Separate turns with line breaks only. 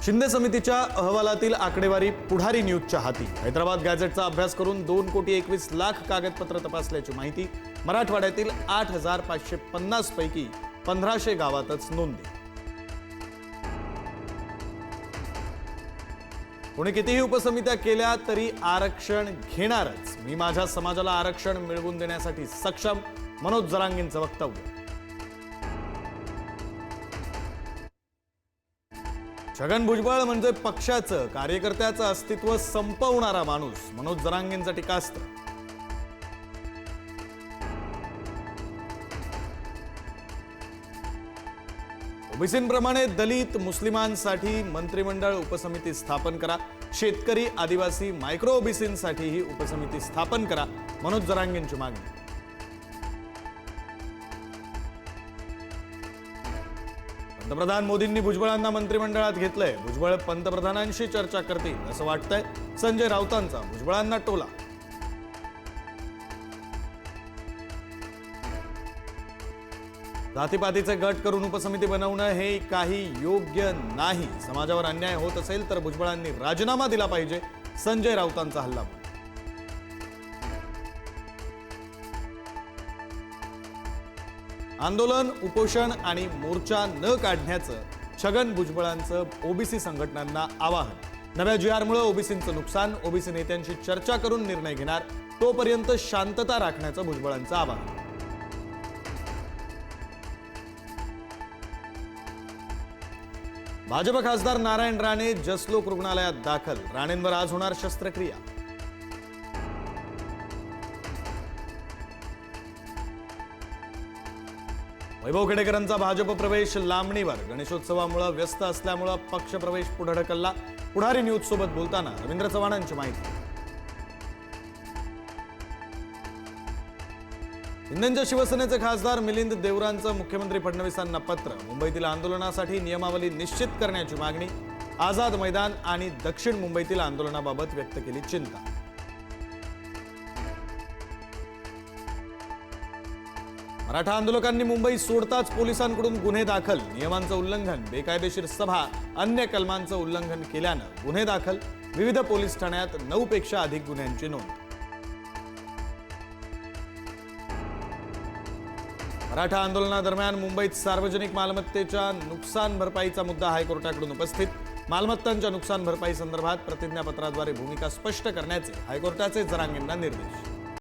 शिंदे समितीच्या अहवालातील आकडेवारी पुढारी न्यूजच्या हाती। हैदराबाद गॅझेटचा अभ्यास करून 2,21,00,000 कागदपत्र तपासल्याची माहिती। मराठवाड्यातील 8,550 पैकी 1500 गावातच नोंदी। कोणी कितीही उपसमित्या केल्या तरी आरक्षण घेणारच। मी माझ्या समाजाला आरक्षण मिळवून देण्यासाठी सक्षम, मनोज जरांगेंचं वक्तव्य। छगन भुजबळ म्हणजे पक्षाचं, कार्यकर्त्याचं अस्तित्व संपवणारा माणूस, मनोज जरांगेंचं टीकास्त्र। ओबीसींप्रमाणे दलित मुस्लिमांसाठी मंत्रिमंडळ उपसमिती स्थापन करा। शेतकरी, आदिवासी, मायक्रो ओबीसींसाठी ही उपसमिती स्थापन करा, मनोज जरांगेंची मागणी। पंतप्रधान मोदींनी भुजबळांना मंत्रिमंडळात घेतलंय। भुजबळ पंतप्रधानांशी चर्चा करतील असं वाटतंय, संजय राऊतांचा भुजबळांना टोला। जातीपातीचे गट करून उपसमिती बनवणं हे काही योग्य नाही। समाजावर अन्याय होत असेल तर भुजबळांनी राजीनामा दिला पाहिजे, संजय राऊतांचा हल्लाबोल। आंदोलन, उपोषण आणि मोर्चा न काढण्याचं छगन भुजबळांचं ओबीसी संघटनांना आवाहन। नव्या जीआरमुळे ओबीसींचं नुकसान, ओबीसी नेत्यांशी चर्चा करून निर्णय घेणार, तोपर्यंत शांतता राखण्याचं भुजबळांचं आवाहन। भाजप खासदार नारायण राणे जसलोक रुग्णालयात दाखल। राणेंवर आज होणार शस्त्रक्रिया। वैभव खेडेकरांचा भाजप प्रवेश लांबणीवर। गणेशोत्सवामुळे व्यस्त असल्यामुळे पक्ष प्रवेश पुढे ढकलला। पुढारी न्यूज सोबत बोलताना रवींद्र चव्हाणांची माहिती। शिंदेच्या शिवसेनेचे खासदार मिलिंद देवरांचं मुख्यमंत्री फडणवीसांना पत्र। मुंबईतील आंदोलनासाठी नियमावली निश्चित करण्याची मागणी। आझाद मैदान आणि दक्षिण मुंबईतील आंदोलनाबाबत व्यक्त केली चिंता। मराठा आंदोलकांनी मुंबई सोडताच पोलिसांकडून गुन्हे दाखल। नियमांचं उल्लंघन, बेकायदेशीर सभा, अन्य कलमांचं उल्लंघन केल्यानं गुन्हे दाखल। विविध पोलीस ठाण्यात 9 पेक्षा अधिक गुन्ह्यांची नोंद। मराठा आंदोलनादरम्यान मुंबईत सार्वजनिक मालमत्तेच्या नुकसान भरपाईचा मुद्दा हायकोर्टाकडून उपस्थित। मालमत्तांच्या नुकसान भरपाई संदर्भात प्रतिज्ञापत्राद्वारे भूमिका स्पष्ट करण्याचे हायकोर्टाचे जरांगेंना निर्देश।